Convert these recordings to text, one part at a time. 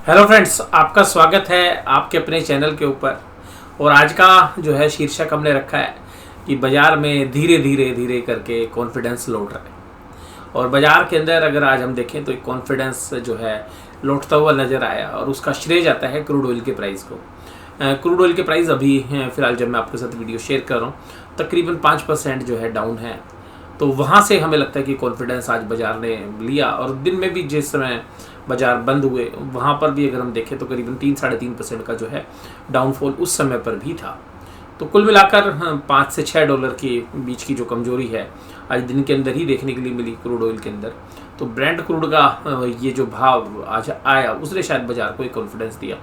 Hello friends, आपका स्वागत है आपके अपने चैनल के ऊपर। और आज का जो है शीर्षक हमने रखा है कि बाज़ार में धीरे धीरे धीरे करके कॉन्फिडेंस लौट रहा है। और बाज़ार के अंदर अगर आज हम देखें तो एक कॉन्फिडेंस जो है लौटता हुआ नज़र आया और उसका श्रेय जाता है क्रूड ऑयल के प्राइस को। क्रूड ऑयल के प्राइस अभी फ़िलहाल जब मैं आपके साथ वीडियो शेयर कर रहा हूँ तकरीबन 5% जो है डाउन है। तो वहाँ से हमें लगता है कि कॉन्फिडेंस आज बाज़ार ने लिया। और दिन में भी जिस समय बाज़ार बंद हुए वहाँ पर भी अगर हम देखें तो करीबन 3-3.5% का जो है डाउनफॉल उस समय पर भी था। तो कुल मिलाकर 5 से 6 डॉलर के बीच की जो कमजोरी है आज दिन के अंदर ही देखने के लिए मिली क्रूड ऑयल के अंदर। तो ब्रेंट क्रूड का ये जो भाव आज आया उसने शायद बाज़ार को एक कॉन्फिडेंस दिया।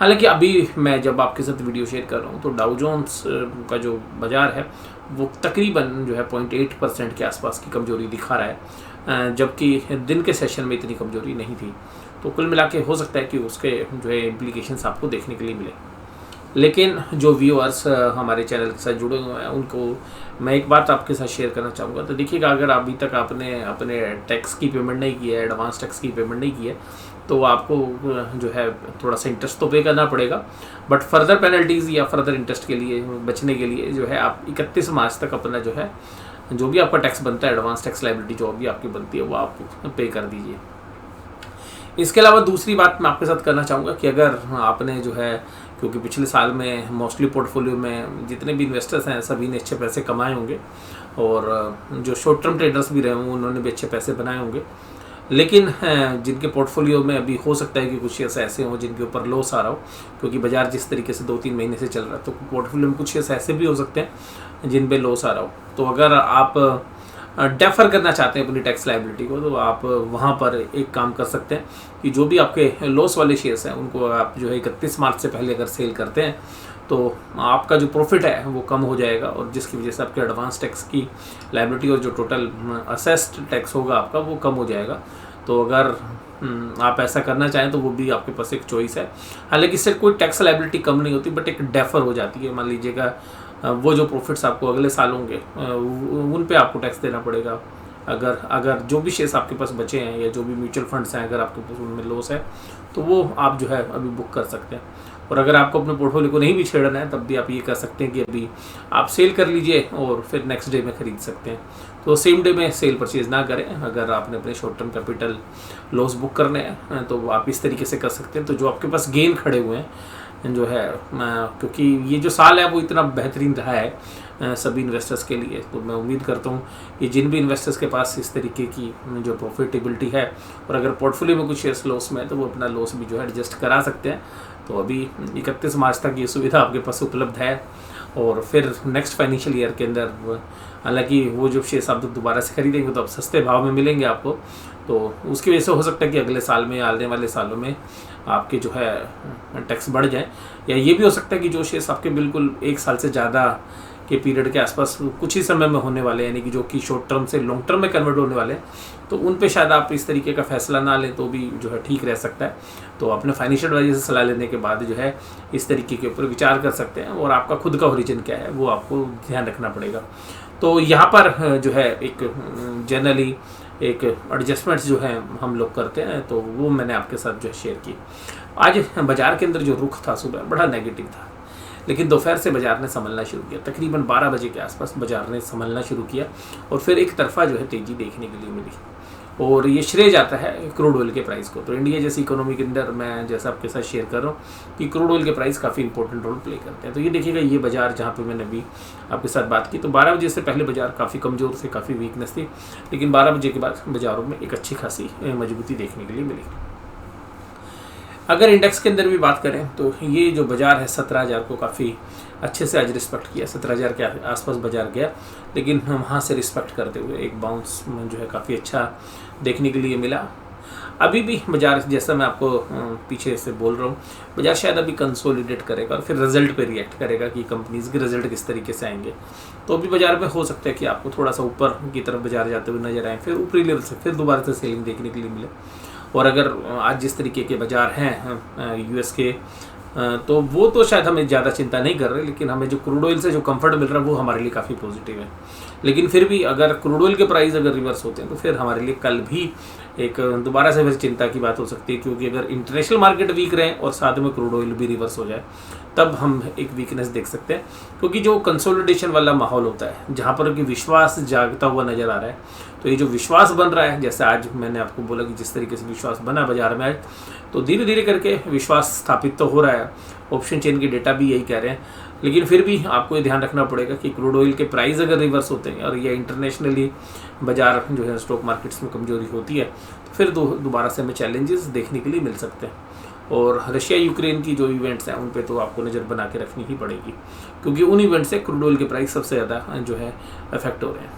हालांकि अभी मैं जब आपके साथ वीडियो शेयर कर रहा हूँ तो डाउ जोन्स का जो बाज़ार है वो तकरीबन जो है 0.8% के आसपास की कमजोरी दिखा रहा है, जबकि दिन के सेशन में इतनी कमजोरी नहीं थी। तो कुल मिला के हो सकता है कि उसके जो है इम्प्लीकेशंस आपको देखने के लिए मिले। लेकिन जो व्यूअर्स हमारे चैनल के साथ जुड़े हुए हैं उनको मैं एक बात आपके साथ शेयर करना चाहूँगा। तो देखिएगा, अगर अभी तक आपने अपने टैक्स की पेमेंट नहीं की है, एडवांस टैक्स की पेमेंट नहीं की है, तो आपको जो है थोड़ा सा इंटरेस्ट तो पे करना पड़ेगा। बट फर्दर पेनल्टीज़ या फर्दर इंटरेस्ट के लिए बचने के लिए जो है आप 31 मार्च तक अपना जो है जो भी आपका टैक्स बनता है, एडवांस टैक्स लायबिलिटी जो भी आपकी बनती है वो आप पे कर दीजिए। इसके अलावा दूसरी बात मैं आपके साथ करना चाहूँगा कि अगर आपने जो है, क्योंकि पिछले साल में मोस्टली पोर्टफोलियो में जितने भी इन्वेस्टर्स हैं सभी ने अच्छे पैसे कमाए होंगे और जो शॉर्ट टर्म ट्रेडर्स भी रहे होंगे उन्होंने भी अच्छे पैसे बनाए होंगे। लेकिन जिनके पोर्टफोलियो में अभी हो सकता है कि कुछ ऐसे हों जिनके ऊपर लॉस आ रहा हो, क्योंकि बाज़ार जिस तरीके से 2-3 महीने से चल रहा है तो पोर्टफोलियो में कुछ ऐसे भी हो सकते हैं जिन पे लॉस आ रहा हो। तो अगर आप डेफर करना चाहते हैं अपनी टैक्स लायबिलिटी को तो आप वहाँ पर एक काम कर सकते हैं कि जो भी आपके लॉस वाले शेयर्स हैं उनको आप जो है 31 मार्च से पहले अगर सेल करते हैं तो आपका जो प्रॉफिट है वो कम हो जाएगा और जिसकी वजह से आपके एडवांस टैक्स की लायबिलिटी और जो टोटल असेस्ड टैक्स होगा आपका वो कम हो जाएगा। तो अगर आप ऐसा करना चाहें तो वो भी आपके पास एक चॉइस है। हालांकि इससे कोई टैक्स लायबिलिटी कम नहीं होती बट एक डेफर हो जाती है। मान लीजिएगा वो जो प्रॉफिट्स आपको अगले साल होंगे उन पे आपको टैक्स देना पड़ेगा। अगर जो भी शेयर्स आपके पास बचे हैं या जो भी म्यूचुअल फंड्स हैं अगर आपके पास उनमें लॉस है तो वो आप जो है अभी बुक कर सकते हैं। और अगर आपको अपने पोर्टफोलियो को नहीं भी छेड़ना है तब भी आप ये कर सकते हैं कि अभी आप सेल कर लीजिए और फिर नेक्स्ट डे में ख़रीद सकते हैं। तो सेम डे में सेल परचेज़ ना करें। अगर आपने अपने short term capital loss book करने हैं तो आप इस तरीके से कर सकते हैं। तो जो आपके पास गेन खड़े हुए हैं जो है, क्योंकि ये जो साल है वो इतना बेहतरीन रहा है सभी इन्वेस्टर्स के लिए, तो मैं उम्मीद करता हूँ कि जिन भी इन्वेस्टर्स के पास इस तरीके की जो प्रॉफिटेबिलिटी है और अगर पोर्टफोलियो में कुछ शेयर्स लॉस में है तो वो अपना लॉस भी जो है एडजस्ट करा सकते हैं। तो अभी 31 मार्च तक ये सुविधा आपके पास उपलब्ध है और फिर नेक्स्ट फाइनेंशियल ईयर के अंदर हालांकि वो जो शेयर्स आप दोबारा से खरीदेंगे तो अब सस्ते भाव में मिलेंगे आपको। तो उसकी वजह से हो सकता है कि अगले साल में आने वाले सालों में आपके जो है टैक्स बढ़ जाए, या ये भी हो सकता है कि जो शेयर्स आपके बिल्कुल 1 साल से ज़्यादा के पीरियड के आसपास कुछ ही समय में होने वाले यानी कि जो कि शॉर्ट टर्म से लॉन्ग टर्म में कन्वर्ट होने वाले हैं तो उन पे शायद आप इस तरीके का फैसला ना लें तो भी जो है ठीक रह सकता है। तो अपने फाइनेंशियल एडवाइजर से सलाह लेने के बाद जो है इस तरीके के ऊपर विचार कर सकते हैं और आपका खुद का ओरिजिन क्या है वो आपको ध्यान रखना पड़ेगा। तो यहाँ पर जो है एक जनरली एक एडजस्टमेंट्स जो है हम लोग करते हैं तो वो मैंने आपके साथ जो है शेयर की। आज बाज़ार के अंदर जो रुख था सुबह बड़ा नेगेटिव था, लेकिन दोपहर से बाज़ार ने संभलना शुरू किया। तकरीबन 12 बजे के आसपास बाज़ार ने संभलना शुरू किया और फिर एक तरफा जो है तेज़ी देखने के लिए मिली और ये श्रेय जाता है क्रूड ऑयल के प्राइस को। तो इंडिया जैसी इकोनॉमी के अंदर मैं जैसा आपके साथ शेयर कर रहा हूँ कि क्रूड ऑयल के प्राइस काफ़ी इंपॉर्टेंट रोल प्ले करते हैं। तो ये देखिएगा, ये बाज़ार जहाँ पे मैंने अभी आपके साथ बात की तो 12 बजे से पहले बाज़ार काफ़ी कमज़ोर से काफ़ी वीकनेस थी, लेकिन 12 बजे के बाद बाज़ारों में एक अच्छी खासी मजबूती देखने के लिए मिली। अगर इंडेक्स के अंदर भी बात करें तो ये जो बाज़ार है 17,000 को काफ़ी अच्छे से आज रिस्पेक्ट किया। 17,000 के आसपास बाज़ार गया, लेकिन वहाँ से रिस्पेक्ट करते हुए एक बाउंस जो है काफ़ी अच्छा देखने के लिए मिला। अभी भी बाज़ार जैसा मैं आपको पीछे से बोल रहा हूँ, बाज़ार शायद अभी कंसोलिडेट करेगा और फिर रिजल्ट पे रिएक्ट करेगा कि कंपनीज़ के रिजल्ट किस तरीके से आएंगे। तो अभी बाज़ार में हो सकता है कि आपको थोड़ा सा ऊपर की तरफ बाज़ार जाते हुए नजर आए, फिर ऊपरी लेवल से फिर दोबारा से सेलिंग देखने के लिए मिले। और अगर आज जिस तरीके के बाज़ार हैं यूएस के तो वो तो शायद हमें ज़्यादा चिंता नहीं कर रहे, लेकिन हमें जो क्रूड ऑयल से जो कंफर्ट मिल रहा है वो हमारे लिए काफ़ी पॉजिटिव है। लेकिन फिर भी अगर क्रूड ऑयल के प्राइस अगर रिवर्स होते हैं तो फिर हमारे लिए कल भी एक दोबारा से फिर चिंता की बात हो सकती है, क्योंकि अगर इंटरनेशनल मार्केट वीक रहे और साथ में क्रूड ऑयल भी रिवर्स हो जाए तब हम एक वीकनेस देख सकते हैं। क्योंकि जो कंसोलिडेशन वाला माहौल होता है, जहाँ पर कि विश्वास जागता हुआ नज़र आ रहा है, तो ये जो विश्वास बन रहा है, जैसे आज मैंने आपको बोला कि जिस तरीके से विश्वास बना बाजार में आज, तो धीरे धीरे करके विश्वास स्थापित तो हो रहा है। ऑप्शन चेन के डेटा भी यही कह रहे हैं। लेकिन फिर भी आपको ये ध्यान रखना पड़ेगा कि क्रूड ऑयल के प्राइस अगर रिवर्स होते हैं और या इंटरनेशनली बाजार जो है स्टॉक मार्केट्स में कमजोरी होती है, तो फिर दोबारा से हमें चैलेंजेस देखने के लिए मिल सकते हैं। और रशिया यूक्रेन की जो इवेंट्स हैं उन पे तो आपको नज़र बना के रखनी ही पड़ेगी, क्योंकि उन इवेंट से क्रूड ऑयल के प्राइस सबसे ज़्यादा जो है अफेक्ट हो रहे हैं।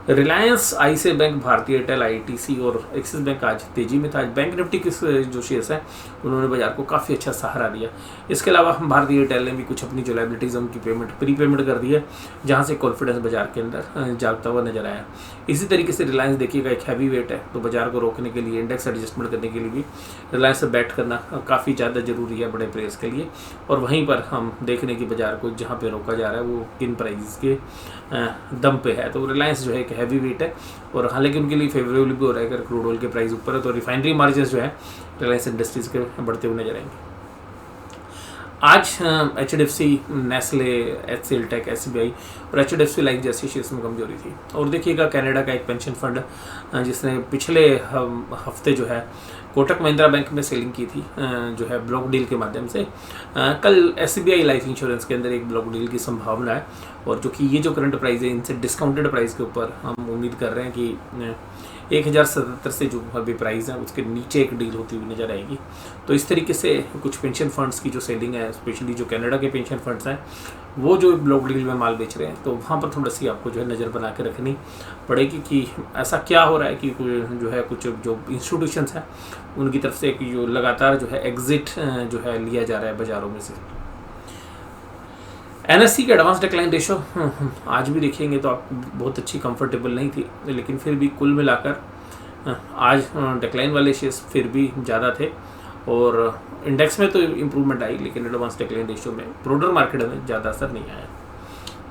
रिलायंस, आईसीआईसी बैंक, भारतीय एयरटेल, आईटीसी और एक्सिस बैंक आज तेजी में था। आज बैंक निफ्टी के जो शेयर्स हैं उन्होंने बाजार को काफ़ी अच्छा सहारा दिया। इसके अलावा भारतीय एयरटेल ने भी कुछ अपनी जो लाइबिलिटीज़ उनकी प्री पेमेंट कर दी है, जहां से कॉन्फिडेंस बाजार के अंदर जागता हुआ नजर आया। इसी तरीके से रिलायंस देखिएगा एक हैवी वेट है, तो बाजार को रोकने के लिए, इंडेक्स एडजस्टमेंट करने के लिए भी रिलायंस से बैट करना काफ़ी ज़्यादा जरूरी है बड़े प्लेयर्स के लिए। और वहीं पर हम देखने की बाजार को जहाँ पे रोका जा रहा है वो किन प्राइस के दम पे है। तो रिलायंस जो है एक हैवी वेट है, और हालांकि उनके लिए फेवरेबल भी हो रहा है। अगर क्रूड ऑयल के प्राइस ऊपर है तो रिफाइनरी मार्जिन जो है रिलायंस इंडस्ट्रीज के बढ़ते हुए नजर आएंगे। आज HDFC, Nestle, HCL tech, SBI और HDFC लाइफ जैसी शेयर्स में कमजोरी थी। और देखिएगा कनाडा का एक पेंशन फंड जिसने पिछले हफ्ते जो है कोटक महिंद्रा बैंक में सेलिंग की थी जो है ब्लॉक डील के माध्यम से, कल SBI लाइफ इंश्योरेंस के अंदर एक ब्लॉक डील की संभावना है। और जो कि ये जो करंट प्राइस है इनसे डिस्काउंटेड प्राइस के ऊपर हम उम्मीद कर रहे हैं कि 1077 से जो अभी प्राइस है उसके नीचे एक डील होती हुई नजर आएगी। तो इस तरीके से कुछ पेंशन फंड्स की जो सेलिंग है, स्पेशली जो कनाडा के पेंशन फंड्स हैं वो जो ब्लॉक डील में माल बेच रहे हैं, तो वहाँ पर थोड़ा सी आपको जो है नज़र बना के रखनी पड़ेगी कि ऐसा क्या हो रहा है कि जो है कुछ जो इंस्टीट्यूशंस हैं उनकी तरफ से जो लगातार जो है एग्जिट जो है लिया जा रहा है बाजारों में से। NSE के एडवांस डिक्लाइन रेशो आज भी देखेंगे तो आप बहुत अच्छी कंफर्टेबल नहीं थी, लेकिन फिर भी कुल मिलाकर आज डिक्लाइन वाले शेयर्स फिर भी ज़्यादा थे। और इंडेक्स में तो इम्प्रूवमेंट आई, लेकिन एडवांस डिक्लाइन रेशो में ब्रोडर मार्केट में ज़्यादा असर नहीं आया।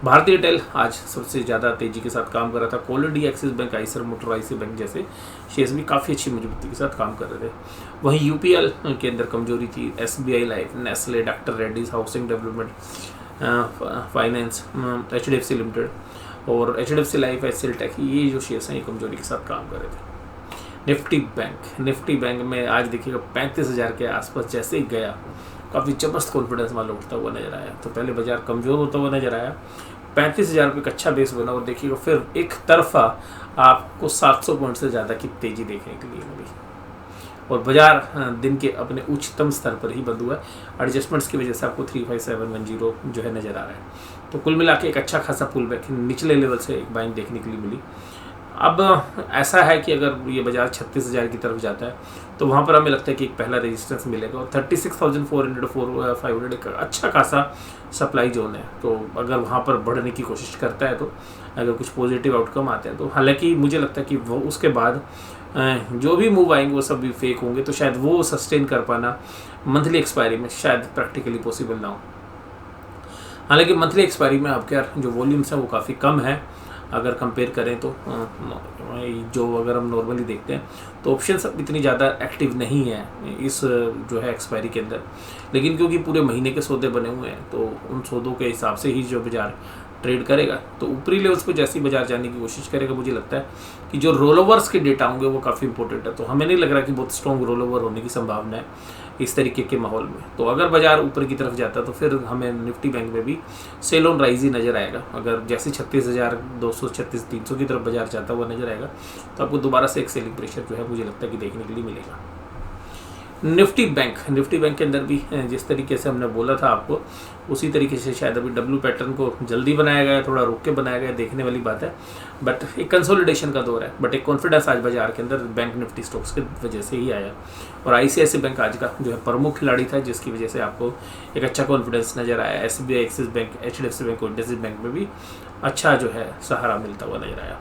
भारतीय एयरटेल आज सबसे ज़्यादा तेज़ी के साथ काम कर रहा था। कोलडी, Axis Bank, Eicher motor, IC bank जैसे शेयर्स भी काफ़ी अच्छी मजबूती के साथ काम कर रहे थे। वहीं UPL के अंदर कमजोरी थी। SBI life, Nestle, doctor Reddy's, housing development finance, HDFC limited और HDFC लाइफ, HCL टेक, ये जो शेयर्स हैं ये कमजोरी के साथ काम कर रहे थे। निफ्टी बैंक में आज देखिएगा 35,000 के आसपास जैसे ही गया, काफ़ी जबरदस्त कॉन्फिडेंस वाला उठता हुआ नजर आया। तो पहले बाजार कमज़ोर होता हुआ नजर आया, 35,000 रुपये का अच्छा बेस बना, और देखिएगा फिर एक तरफा आपको 700 पॉइंट से ज़्यादा की तेज़ी देखने के लिए मिली। और बाजार दिन के अपने उच्चतम स्तर पर ही बंद हुआ है। एडजस्टमेंट्स की वजह से आपको 35710 जो है नज़र आ रहा है। तो कुल मिला के एक अच्छा खासा पुल बैक निचले लेवल से एक बाइंग देखने के लिए मिली। अब ऐसा है कि अगर ये बाजार 36,000 की तरफ जाता है तो वहाँ पर हमें लगता है कि एक पहला रेजिस्टेंस मिलेगा, और 36,400-500 एक अच्छा खासा सप्लाई जोन है। तो अगर वहाँ पर बढ़ने की कोशिश करता है, तो अगर कुछ पॉजिटिव आउटकम आते हैं, तो हालांकि मुझे लगता है कि वो उसके बाद जो भी मूव आएंगे वो सब भी फेक होंगे, तो शायद वो सस्टेन कर पाना मंथली एक्सपायरी में शायद प्रैक्टिकली पॉसिबल ना हो। हालांकि मंथली एक्सपायरी में आपके जो वॉल्यूम्स हैं वो काफ़ी कम है अगर कंपेयर करें तो जो अगर हम नॉर्मली देखते हैं तो ऑप्शंस अब इतनी ज़्यादा एक्टिव नहीं है इस जो है एक्सपायरी के अंदर। लेकिन क्योंकि पूरे महीने के सौदे बने हुए हैं, तो उन सौदों के हिसाब से ही जो बाजार ट्रेड करेगा, तो ऊपरी लेवल्स पे जैसी बाजार जाने की कोशिश करेगा। मुझे लगता है कि जो रोल ओवर्स के डेटा होंगे वो काफ़ी इंपॉर्टेंट है, तो हमें नहीं लग रहा कि बहुत स्ट्रॉन्ग रोल ओवर होने की संभावना है इस तरीके के माहौल में। तो अगर बाजार ऊपर की तरफ जाता है तो फिर हमें निफ्टी बैंक में भी सेल ऑन राइज ही नज़र आएगा। अगर जैसे 36,200, 36,300 की तरफ बाजार जाता हुआ नजर आएगा, तो आपको दोबारा से एक सेलिंग प्रेशर जो है मुझे लगता है कि देखने के लिए मिलेगा। निफ्टी बैंक के अंदर भी जिस तरीके से हमने बोला था आपको, उसी तरीके से शायद अभी डब्ल्यू पैटर्न को जल्दी बनाया गया, थोड़ा रुक के बनाया गया, देखने वाली बात है। बट एक कंसोलिडेशन का दौर है, बट एक कॉन्फिडेंस आज बाजार के अंदर बैंक निफ्टी स्टॉक्स की वजह से ही आया। और ICICI बैंक आज का जो है प्रमुख खिलाड़ी था, जिसकी वजह से आपको एक अच्छा कॉन्फिडेंस नजर आया। SBI, axis bank, HDFC bank और इंडसइंड बैंक में भी अच्छा जो है सहारा मिलता हुआ नजर आया।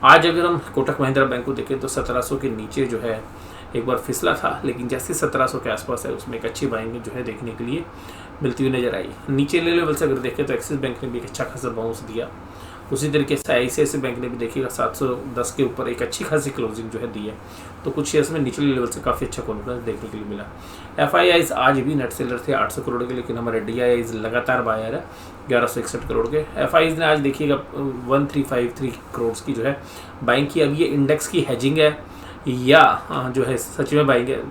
आज अगर हम कोटक महिंद्रा बैंक को देखें तो 1700 के नीचे जो है एक बार फिसला था, लेकिन जैसे 1700 के आसपास है उसमें एक अच्छी बाइंग जो है देखने के लिए मिलती हुई नजर आई। नीचे ले लेवल से अगर देखें तो एक्सिस बैंक ने भी एक अच्छा खासा बाउंस दिया, उसी तरीके से ICICI बैंक ने भी देखिएगा 710 के ऊपर एक अच्छी खासी क्लोजिंग जो है दी है। तो कुछ शेयर्स में निचले लेवल से काफ़ी अच्छा कॉन्फिडेंस देखने के लिए मिला। FIIs आज भी नेट सेलर थे 800 करोड़ के, लेकिन हमारे DIIs लगातार बायर है 1161 करोड़ के। FIIs ने आज देखिएगा 1353 करोड़ की जो है बाइंग की। अब ये इंडेक्स की हेजिंग है या जो है सच में बाइंग है,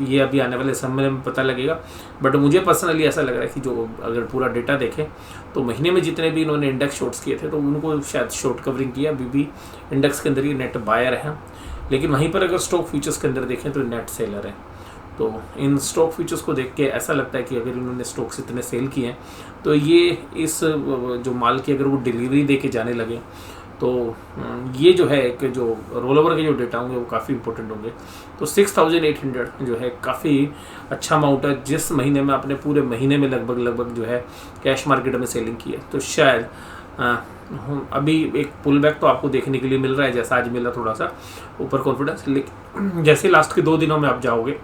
ये अभी आने वाले समय में पता लगेगा। बट मुझे पर्सनली ऐसा लग रहा है कि जो अगर पूरा डेटा देखें तो महीने में जितने भी इन्होंने इंडेक्स शॉर्ट्स किए थे तो उनको शायद शॉर्ट कवरिंग किया। अभी भी इंडेक्स के अंदर ये नेट बायर है, लेकिन वहीं पर अगर स्टॉक फ्यूचर्स के अंदर देखें तो नेट सेलर है। तो इन स्टॉक फ्यूचर्स को देख के ऐसा लगता है कि अगर इन्होंने स्टॉक्स इतने सेल किए हैं तो ये इस जो माल की अगर वो डिलीवरी दे के जाने लगे तो ये जो है कि जो रोल ओवर के जो डेटा होंगे वो काफ़ी इंपॉर्टेंट होंगे। तो 6800 जो है काफ़ी अच्छा अमाउंट है, जिस महीने में आपने पूरे महीने में लगभग जो है कैश मार्केट में सेलिंग की है। तो शायद अभी एक पुल बैक तो आपको देखने के लिए मिल रहा है, जैसा आज मिला थोड़ा सा ऊपर कॉन्फिडेंस, लेकिन जैसे लास्ट के 2 दिनों में आप जाओगे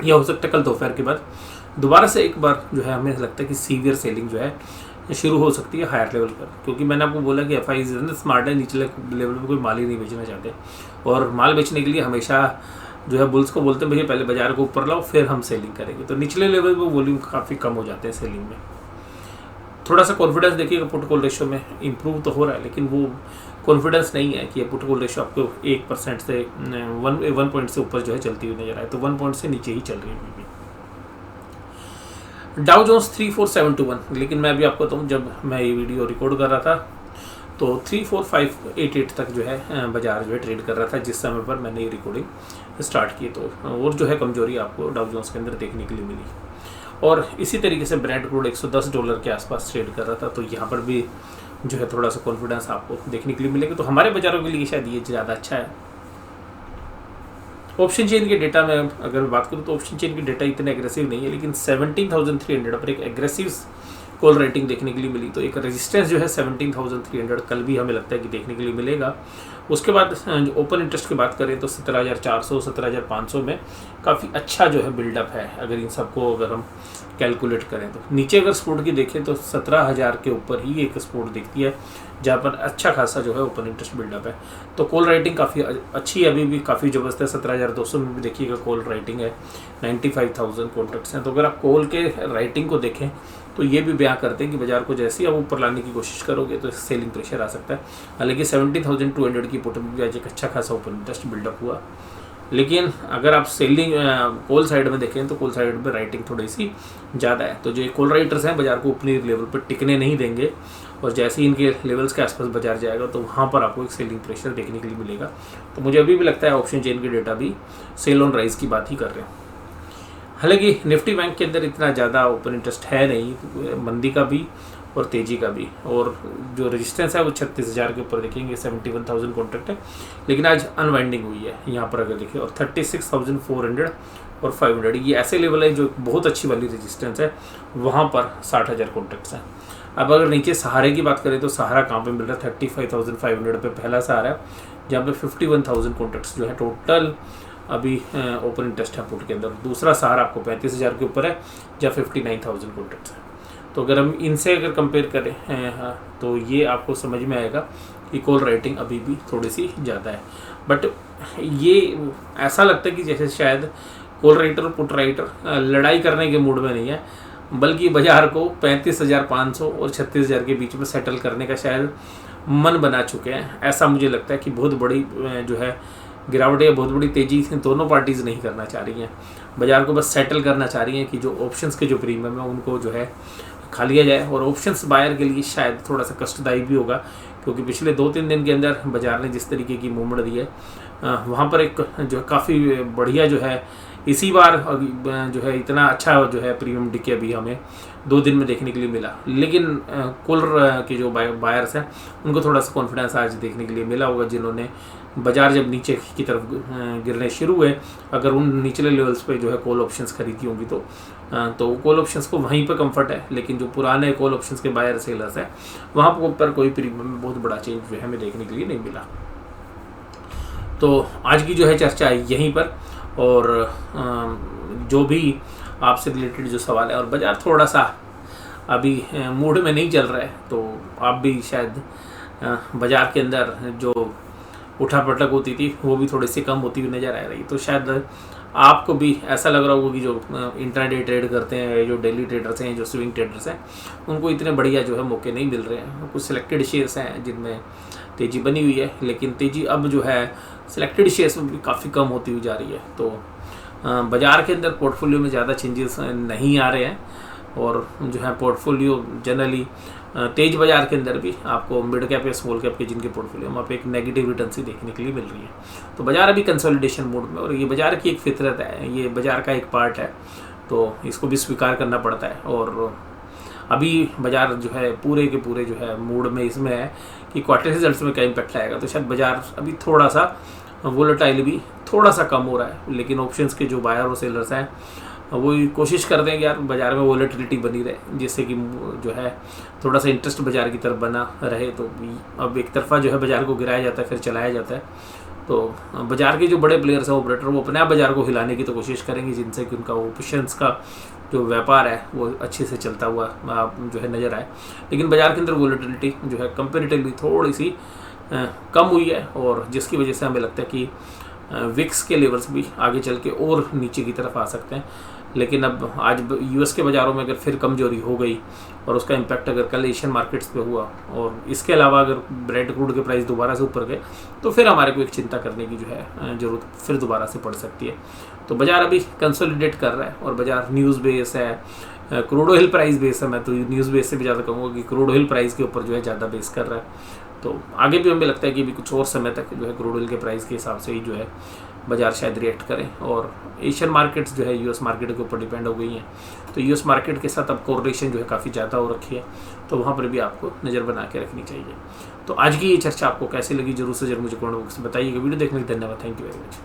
या हो सकता है कल दोपहर के बाद दोबारा से एक बार जो है हमें लगता है कि सीवियर सेलिंग जो है शुरू हो सकती है हायर लेवल पर। क्योंकि मैंने आपको बोला कि FIIs स्मार्ट है, निचले लेवल पर कोई माल ही नहीं बेचना चाहते, और माल बेचने के लिए हमेशा जो है बुल्स को बोलते हैं भैया पहले बाजार को ऊपर लाओ फिर हम सेलिंग करेंगे। तो निचले लेवल पर वॉल्यूम काफ़ी कम हो जाते हैं सेलिंग में। थोड़ा सा कॉन्फिडेंस देखिएगा पुट कॉल रेशियो में इंप्रूव तो हो रहा है, लेकिन वो कॉन्फिडेंस नहीं है कि ये पुट कॉल रेशियो आपको 1% से 1 पॉइंट से ऊपर जो है चलती हुई नजर आए। तो 1 पॉइंट से नीचे ही चल रही है अभी भी। डाउ जोन्स 34721, लेकिन मैं अभी आपको बताऊँ जब मैं ये वीडियो रिकॉर्ड कर रहा था तो 34588 तक जो है बाजार जो है ट्रेड कर रहा था जिस समय पर मैंने ये रिकॉर्डिंग स्टार्ट की। तो और जो है कमजोरी आपको डाउ जोन्स के अंदर देखने के लिए मिली। और इसी तरीके से ब्रेंट क्रूड $110 के आसपास ट्रेड कर रहा था। तो यहाँ पर भी जो है थोड़ा सा कॉन्फिडेंस आपको देखने के लिए मिलेगा। तो हमारे बाजारों के लिए शायद ये ज़्यादा अच्छा है। ऑप्शन चेन के डेटा में अगर बात करूँ तो ऑप्शन चेन के डेटा इतने एग्रेसिव नहीं है, लेकिन 17,300 पर एक एग्रेसिव कॉल रेटिंग देखने के लिए मिली। तो एक रेजिस्टेंस जो है 17,300 कल भी हमें लगता है कि देखने के लिए मिलेगा। उसके बाद ओपन इंटरेस्ट की बात करें तो 17,400 17,500 में काफ़ी अच्छा जो है बिल्डअप है अगर इन सबको अगर हम कैलकुलेट करें। तो नीचे अगर सपोर्ट की देखें तो 17,000 के ऊपर ही एक सपोर्ट दिखती है जहाँ पर अच्छा खासा जो है ओपन इंटरेस्ट बिल्डअप है। तो कॉल राइटिंग काफ़ी अच्छी है, अभी भी काफ़ी ज़बरदस्त है। 17,200 में भी देखिएगा कॉल राइटिंग है, 95,000 कॉन्ट्रैक्ट्स हैं। तो अगर आप कॉल के राइटिंग को देखें तो ये भी बयां करते हैं कि बाजार को जैसे ही आप ऊपर लाने की कोशिश करोगे तो सेलिंग प्रेशर आ सकता है। हालांकि 17,200 की पुट में भी आज एक अच्छा खासा ओपन इंटरेस्ट बिल्डअप हुआ। लेकिन अगर आप सेलिंग कॉल साइड में देखें तो कॉल साइड में राइटिंग थोड़ी सी ज़्यादा है। तो जो कॉल राइटर्स हैं बाजार को अपनी लेवल पर टिकने नहीं देंगे, और जैसे ही इनके लेवल्स के आसपास बाजार जाएगा तो वहाँ पर आपको एक सेलिंग प्रेशर देखने के लिए मिलेगा। तो मुझे अभी भी लगता है ऑप्शन चेन के डेटा भी सेल ऑन राइज की बात ही कर रहे हैं। हालांकि निफ्टी बैंक के अंदर इतना ज़्यादा ओपन इंटरेस्ट है नहीं, मंदी का भी और तेज़ी का भी। और जो रेजिस्टेंस है वो 36,000 के ऊपर देखेंगे, 71,000 कॉन्ट्रैक्ट है, लेकिन आज अनवाइंडिंग हुई है यहाँ पर अगर देखिए। और 36,400 और 500 ये ऐसे लेवल है जो बहुत अच्छी वाली रेजिस्टेंस है, वहाँ पर 60,000 कॉन्ट्रैक्ट्स हैं। अब अगर नीचे सहारे की बात करें तो सहारा कहाँ पे मिल रहा है, 35,500 पे पहला सहारा है, जहाँ पे 51,000 कॉन्ट्रैक्ट्स जो है टोटल अभी ओपन इंटरेस्ट है पुट के अंदर। दूसरा सहारा आपको 35,000 के ऊपर है, जहाँ 59,000 कॉन्ट्रैक्ट्स है। तो अगर हम इनसे अगर कंपेयर करें तो ये आपको समझ में आएगा कि कॉल राइटिंग अभी भी थोड़ी सी ज़्यादा है। बट ये ऐसा लगता है कि जैसे शायद कॉल राइटर और पुट राइटर लड़ाई करने के मूड में नहीं है, बल्कि बाजार को 35,500 और 36,000 के बीच में सेटल करने का शायद मन बना चुके हैं। ऐसा मुझे लगता है कि बहुत बड़ी जो है गिरावट या बहुत बड़ी तेज़ी दोनों पार्टीज़ नहीं करना चाह रही हैं। बाजार को बस सेटल करना चाह रही हैं कि जो ऑप्शंस के जो प्रीमियम है उनको जो है खा लिया जाए। और ऑप्शंस बायर के लिए शायद थोड़ा सा कष्टदायी भी होगा, क्योंकि पिछले 2-3 दिन के अंदर बाजार ने जिस तरीके की मूवमेंट दी है वहाँ पर एक जो काफ़ी बढ़िया जो है इसी बार जो है इतना अच्छा जो है प्रीमियम डिके अभी हमें 2 दिन में देखने के लिए मिला। लेकिन कुल के जो बायर्स हैं उनको थोड़ा सा कॉन्फिडेंस आज देखने के लिए मिला होगा, जिन्होंने बाजार जब नीचे की तरफ गिरने शुरू हुए अगर उन निचले लेवल्स पे जो है कॉल ऑप्शंस खरीदी होंगी तो कॉल ऑप्शंस को वहीं पे कंफर्ट है। लेकिन जो पुराने कॉल ऑप्शंस के बायर सेलर्स हैं वहाँ पर कोई प्रीमियम में बहुत बड़ा चेंज जो है हमें देखने के लिए नहीं मिला। तो आज की जो है चर्चा यहीं पर, और जो भी आपसे रिलेटेड जो सवाल है, और बाजार थोड़ा सा अभी मूड में नहीं चल रहा है तो आप भी शायद बाज़ार के अंदर जो उठापटक होती थी वो भी थोड़ी सी कम होती हुई नज़र आ रही। तो शायद आपको भी ऐसा लग रहा होगा कि जो इंट्राडे ट्रेड करते हैं, जो डेली ट्रेडर्स हैं, जो स्विंग ट्रेडर्स हैं, उनको इतने बढ़िया जो है मौके नहीं मिल रहे हैं। कुछ सिलेक्टेड शेयर्स हैं जिनमें तेज़ी बनी हुई है, लेकिन तेज़ी अब जो है सिलेक्टेड शेयर्स में भी काफ़ी कम होती हुई जा रही है। तो बाज़ार के अंदर पोर्टफोलियो में ज़्यादा चेंजेस नहीं आ रहे हैं और जो है पोर्टफोलियो जनरली तेज बाज़ार के अंदर भी आपको मिड कैप या स्मॉल कैप के जिनके पोर्टफोलियो वहाँ पे एक नेगेटिव रिटर्न सी देखने के लिए मिल रही है। तो बाज़ार अभी कंसोलिडेशन मोड में, और ये बाज़ार की एक फितरत है, ये बाज़ार का एक पार्ट है, तो इसको भी स्वीकार करना पड़ता है। और अभी बाज़ार जो है पूरे के पूरे जो है मूड में इसमें है कि क्वार्टर रिजल्ट्स में क्या इम्पैक्ट आएगा। तो शायद बाज़ार अभी थोड़ा सा वोलेटाइल भी थोड़ा सा कम हो रहा है, लेकिन ऑप्शंस के जो बायर और सेलर्स हैं वो कोशिश करते हैं कि यार बाज़ार में वोलेटिलिटी बनी रहे, जिससे कि जो है थोड़ा सा इंटरेस्ट बाज़ार की तरफ बना रहे। तो अब एक तरफा जो है बाज़ार को गिराया जाता है, फिर चलाया जाता है। तो बाज़ार के जो बड़े प्लेयर्स हैं, ऑपरेटर, वो अपने आप बाज़ार को हिलाने की तो कोशिश करेंगे, जिनसे कि उनका ऑप्शंस का जो व्यापार है वो अच्छे से चलता हुआ जो है नज़र आए। लेकिन बाज़ार के अंदर वोलेटिलिटी जो है कंपेरेटिवली थोड़ी सी कम हुई है, और जिसकी वजह से हमें लगता है कि विक्स के लेवल्स भी आगे चल के और नीचे की तरफ आ सकते हैं। लेकिन अब आज यूएस के बाज़ारों में अगर फिर कमजोरी हो गई और उसका इम्पैक्ट अगर कल एशियन मार्केट्स पे हुआ, और इसके अलावा अगर ब्रेड क्रूड के प्राइस दोबारा से ऊपर गए, तो फिर हमारे को एक चिंता करने की जो है ज़रूरत फिर दोबारा से पड़ सकती है। तो बाज़ार अभी कंसोलिडेट कर रहा है, और बाज़ार न्यूज़ बेस है, क्रूड ऑयल प्राइस बेस है। मैं तो न्यूज़ बेस से भी ज़्यादा कहूँगा कि क्रूड ऑयल प्राइस के ऊपर जो है ज़्यादा बेस कर रहा है। तो आगे भी हमें लगता है कि अभी कुछ और समय तक जो है क्रूड ऑयल के प्राइस के हिसाब से ही जो है बाज़ार शायद रिएक्ट करें। और एशियन मार्केट्स जो है यूएस मार्केट के ऊपर डिपेंड हो गई हैं, तो यूएस मार्केट के साथ अब कोरिलेशन जो है काफ़ी ज़्यादा हो रखी है, तो वहाँ पर भी आपको नज़र बना के रखनी चाहिए। तो आज की ये चर्चा आपको कैसी लगी, जरूर से जरूर मुझे कमेंट बॉक्स में बताइएगा। वीडियो देखने के लिए धन्यवाद। Thank you very much.